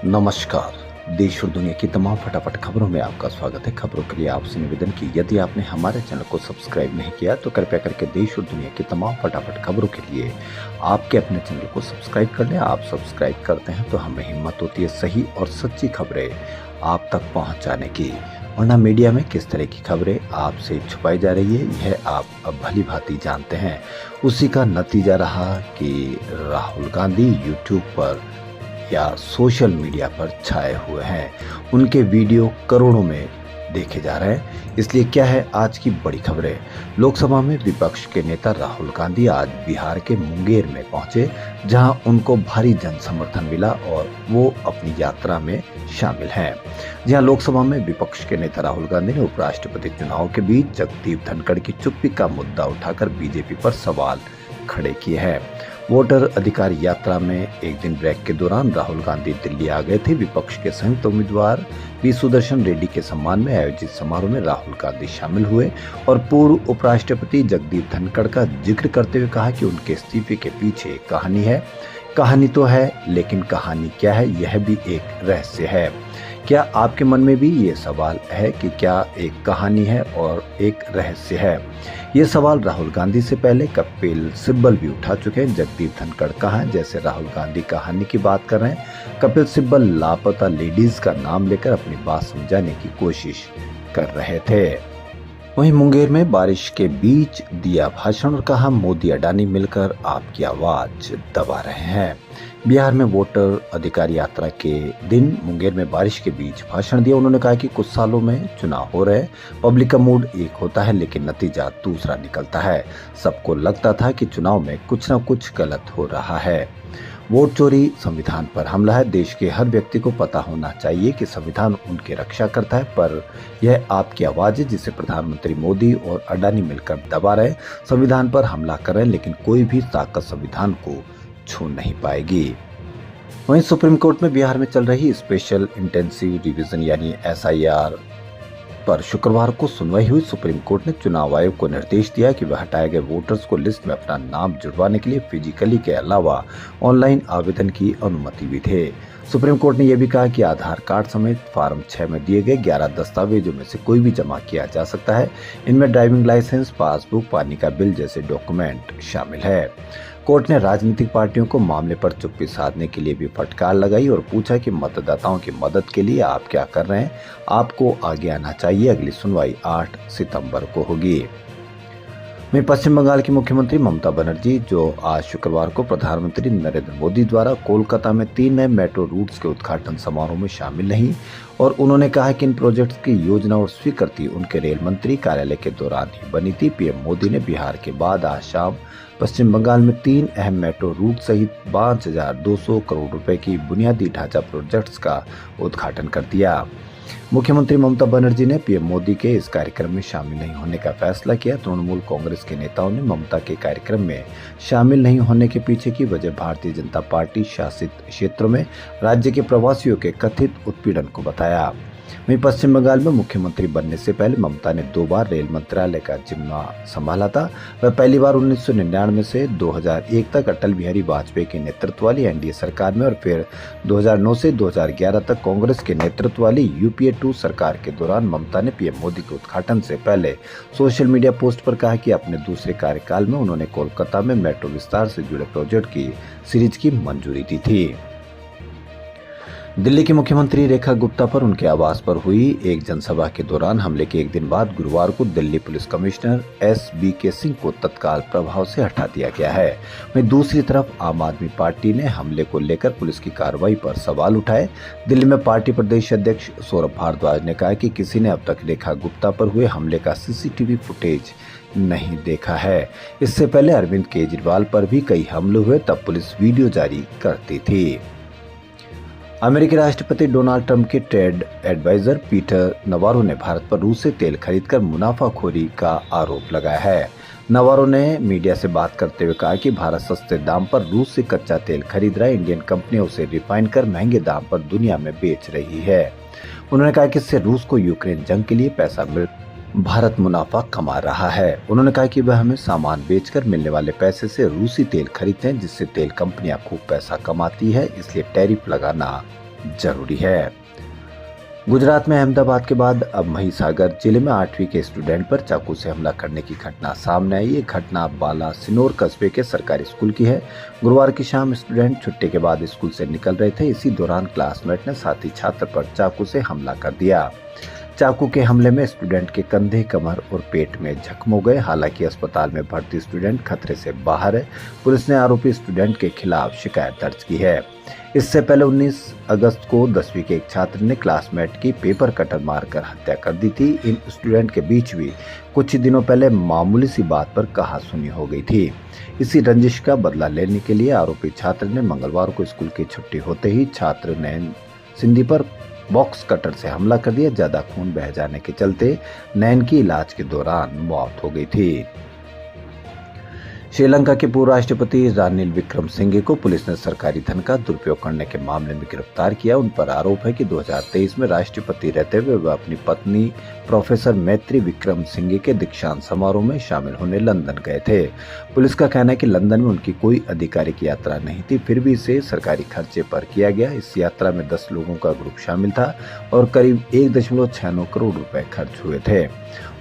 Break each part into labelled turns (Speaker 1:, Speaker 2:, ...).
Speaker 1: नमस्कार। देश और दुनिया की तमाम फटाफट खबरों में आपका स्वागत है। खबरों के लिए आपसे निवेदन की यदि आपने हमारे चैनल को सब्सक्राइब नहीं किया तो कृपया करके देश और दुनिया की तमाम फटाफट खबरों के लिए आपके अपने चैनल को सब्सक्राइब कर लें। आप सब्सक्राइब करते हैं तो हमें हिम्मत होती है सही और सच्ची खबरें आप तक पहुंचाने की। वरना मीडिया में किस तरह की खबरें आपसे छुपाई जा रही है यह आप अब भली भांति जानते हैं। उसी का नतीजा रहा कि राहुल गांधी यूट्यूब पर या सोशल मीडिया पर छाए हुए हैं। उनके वीडियो करोड़ों में देखे जा रहे हैं। इसलिए क्या है आज की बड़ी खबरें। लोकसभा में विपक्ष के नेता राहुल गांधी आज बिहार के मुंगेर में पहुंचे, जहां उनको भारी जन समर्थन मिला और वो अपनी यात्रा में शामिल हैं। जहां लोकसभा में विपक्ष के नेता राहुल गांधी ने उपराष्ट्रपति चुनाव के बीच जगदीप धनखड़ की चुप्पी का मुद्दा उठाकर बीजेपी पर सवाल खड़े किए हैं। वोटर अधिकार यात्रा में एक दिन ब्रेक के दौरान राहुल गांधी दिल्ली आ गए थे। विपक्ष के संयुक्त उम्मीदवार वी सुदर्शन रेड्डी के सम्मान में आयोजित समारोह में राहुल गांधी शामिल हुए और पूर्व उपराष्ट्रपति जगदीप धनखड़ का जिक्र करते हुए कहा कि उनके इस्तीफे के पीछे कहानी है। कहानी तो है, लेकिन कहानी क्या है यह भी एक रहस्य है। क्या आपके मन में भी ये सवाल है कि क्या एक कहानी है और एक रहस्य है? ये सवाल राहुल गांधी से पहले कपिल सिब्बल भी उठा चुके हैं। जगदीप धनखड़ कहाँ हैं? जैसे राहुल गांधी कहानी की बात कर रहे हैं, कपिल सिब्बल लापता लेडीज का नाम लेकर अपनी बात समझाने की कोशिश कर रहे थे। वहीं मुंगेर में बारिश के बीच दिया भाषण और कहा मोदी अडानी मिलकर आपकी आवाज दबा रहे हैं। बिहार में वोटर अधिकार यात्रा के दिन मुंगेर में बारिश के बीच भाषण दिया। उन्होंने कहा कि कुछ सालों में चुनाव हो रहे, पब्लिक का मूड एक होता है लेकिन नतीजा दूसरा निकलता है। सबको लगता था कि चुनाव में कुछ न कुछ गलत हो रहा है। वोट चोरी संविधान पर हमला है। देश के हर व्यक्ति को पता होना चाहिए कि संविधान उनकी रक्षा करता है, पर यह आपकी आवाज है जिसे प्रधानमंत्री मोदी और अडानी मिलकर दबा रहे। संविधान पर हमला कर रहे हैं, लेकिन कोई भी ताकत संविधान को छू नहीं पाएगी। वहीं सुप्रीम कोर्ट में बिहार में चल रही स्पेशल इंटेंसिव रिवीजन यानी SIR पर शुक्रवार को सुनवाई हुई। सुप्रीम कोर्ट ने चुनाव आयोग को निर्देश दिया कि वह हटाए गए वोटर्स को लिस्ट में अपना नाम जुड़वाने के लिए फिजिकली के अलावा ऑनलाइन आवेदन की अनुमति भी दे। सुप्रीम कोर्ट ने यह भी कहा कि आधार कार्ड समेत फॉर्म 6 में दिए गए 11 दस्तावेजों में से कोई भी जमा किया जा सकता है। इनमें ड्राइविंग लाइसेंस, पासबुक, पानी का बिल जैसे डॉक्यूमेंट शामिल है। कोर्ट ने राजनीतिक पार्टियों को मामले पर चुप्पी साधने के लिए भी फटकार लगाई और पूछा कि मतदाताओं की मदद के लिए आप क्या कर रहे हैं, आपको आगे आना चाहिए। अगली सुनवाई 8 सितंबर को होगी। वहीं पश्चिम बंगाल की मुख्यमंत्री ममता बनर्जी, जो आज शुक्रवार को प्रधानमंत्री नरेंद्र मोदी द्वारा कोलकाता में 3 नए मेट्रो रूट्स के उद्घाटन समारोह में शामिल नहीं, और उन्होंने कहा कि इन प्रोजेक्ट्स की योजना और स्वीकृति उनके रेल मंत्री कार्यालय के दौरान ही बनी थी। पीएम मोदी ने बिहार के बाद आज शाम पश्चिम बंगाल में 3 अहम मेट्रो रूट सहित 5,200 करोड़ रुपए की बुनियादी ढांचा प्रोजेक्ट्स का उद्घाटन कर दिया। मुख्यमंत्री ममता बनर्जी ने पीएम मोदी के इस कार्यक्रम में शामिल नहीं होने का फैसला किया। तृणमूल कांग्रेस के नेताओं ने ममता के कार्यक्रम में शामिल नहीं होने के पीछे की वजह भारतीय जनता पार्टी शासित क्षेत्रों में राज्य के प्रवासियों के कथित उत्पीड़न को बताया। वहीं पश्चिम बंगाल में मुख्यमंत्री बनने से पहले ममता ने 2 बार रेल मंत्रालय का जिम्मा संभाला था। वह पहली बार 1999 से 2001 तक अटल बिहारी वाजपेयी के नेतृत्व वाली एनडीए सरकार में और फिर 2009 से 2011 तक कांग्रेस के नेतृत्व वाली UPA 2 सरकार के दौरान ममता ने पीएम मोदी के उद्घाटन से पहले सोशल मीडिया पोस्ट पर कहा कि अपने दूसरे कार्यकाल में उन्होंने कोलकाता में मेट्रो विस्तार से जुड़े प्रोजेक्ट की सीरीज की मंजूरी दी थी। दिल्ली की मुख्यमंत्री रेखा गुप्ता पर उनके आवास पर हुई एक जनसभा के दौरान हमले के एक दिन बाद गुरुवार को Delhi police commissioner SBK Singh को तत्काल प्रभाव से हटा दिया गया है। वहीं दूसरी तरफ आम आदमी पार्टी ने हमले को लेकर पुलिस की कार्रवाई पर सवाल उठाए। दिल्ली में पार्टी प्रदेश अध्यक्ष सौरभ भारद्वाज ने कहा कि किसी ने अब तक रेखा गुप्ता पर हुए हमले का CCTV फुटेज नहीं देखा है। इससे पहले अरविंद केजरीवाल पर भी कई हमले हुए, तब पुलिस वीडियो जारी करती थी। अमेरिकी राष्ट्रपति डोनाल्ड ट्रंप के ट्रेड एडवाइजर पीटर नवारो ने भारत पर रूस से तेल खरीदकर मुनाफाखोरी का आरोप लगाया है। नवारो ने मीडिया से बात करते हुए कहा कि भारत सस्ते दाम पर रूस से कच्चा तेल खरीद रहा है। इंडियन कंपनियां उसे रिफाइन कर महंगे दाम पर दुनिया में बेच रही है। उन्होंने कहा कि इससे रूस को यूक्रेन जंग के लिए पैसा मिल भारत मुनाफा कमा रहा है। उन्होंने कहा कि वह हमें सामान बेचकर मिलने वाले पैसे से रूसी तेल खरीदते हैं, जिससे तेल कंपनियां खूब पैसा कमाती है, इसलिए टैरिफ लगाना जरूरी है। गुजरात में अहमदाबाद के बाद अब महिसागर जिले में 8वीं के स्टूडेंट पर चाकू से हमला करने की घटना सामने आई। ये घटना बाला सिनोर कस्बे के सरकारी स्कूल की है। गुरुवार की शाम स्टूडेंट छुट्टी के बाद स्कूल से निकल रहे थे। इसी दौरान क्लासमेट ने साथी छात्र पर चाकू से हमला कर दिया। चाकू के हमले में स्टूडेंट के कंधे, कमर और पेट में जख्म हो गए। हालांकि अस्पताल में भर्ती स्टूडेंट खतरे से बाहर है। पुलिस ने आरोपी स्टूडेंट के खिलाफ शिकायत दर्ज की है। इससे पहले 19 अगस्त को 10वीं के एक छात्र ने क्लासमेट की पेपर कटर मारकर हत्या कर दी थी। इन स्टूडेंट के बीच भी कुछ ही दिनों पहले मामूली सी बात पर कहासुनी हो गई थी। इसी रंजिश का बदला लेने के लिए आरोपी छात्र ने मंगलवार को स्कूल की छुट्टी होते ही छात्र नैन सिंधी पर बॉक्स कटर से हमला कर दिया। ज्यादा खून बह जाने के चलते नैन की इलाज के दौरान मौत हो गई थी। श्रीलंका के पूर्व राष्ट्रपति रानिल विक्रमसिंघे को पुलिस ने सरकारी धन का दुरुपयोग करने के मामले में गिरफ्तार किया। उन पर आरोप है कि 2023 में राष्ट्रपति रहते हुए वह अपनी पत्नी प्रोफेसर मैत्री विक्रमसिंघे के दीक्षांत समारोह में शामिल होने लंदन गए थे। पुलिस का कहना है कि लंदन में उनकी कोई आधिकारिक यात्रा नहीं थी, फिर भी इसे सरकारी खर्चे पर किया गया। इस यात्रा में 10 लोगों का ग्रुप शामिल था और करीब 1.69 करोड़ रुपए खर्च हुए थे।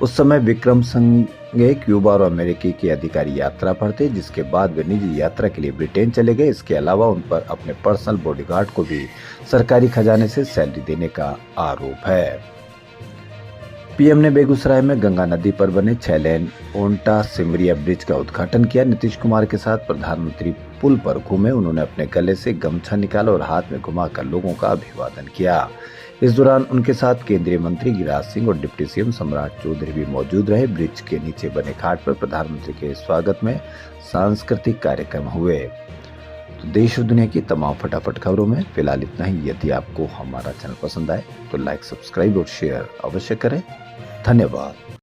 Speaker 1: उस समय विक्रमसिंघे क्यूबा और अमेरिकी की अधिकारी यात्रा पर थे, जिसके बाद वे निजी यात्रा के लिए ब्रिटेन चले गए। इसके अलावा उन पर अपने पर्सनल बॉडीगार्ड को भी सरकारी खजाने से सैलरी देने का आरोप है। पीएम ने बेगूसराय में गंगा नदी पर बने 6 लेन ओंटा सिमरिया ब्रिज का उद्घाटन किया। नीतीश कुमार के साथ प्रधानमंत्री पुल पर घूमे। उन्होंने अपने गले से गमछा निकाला और हाथ में घुमाकर लोगों का अभिवादन किया। इस दौरान उनके साथ केंद्रीय मंत्री गिरिराज सिंह और डिप्टी सीएम सम्राट चौधरी भी मौजूद रहे। ब्रिज के नीचे बने घाट पर प्रधानमंत्री के स्वागत में सांस्कृतिक कार्यक्रम हुए। तो देश और दुनिया की तमाम फटाफट खबरों में फिलहाल इतना ही। यदि आपको हमारा चैनल पसंद आए तो लाइक, सब्सक्राइब और शेयर अवश्य करें। धन्यवाद।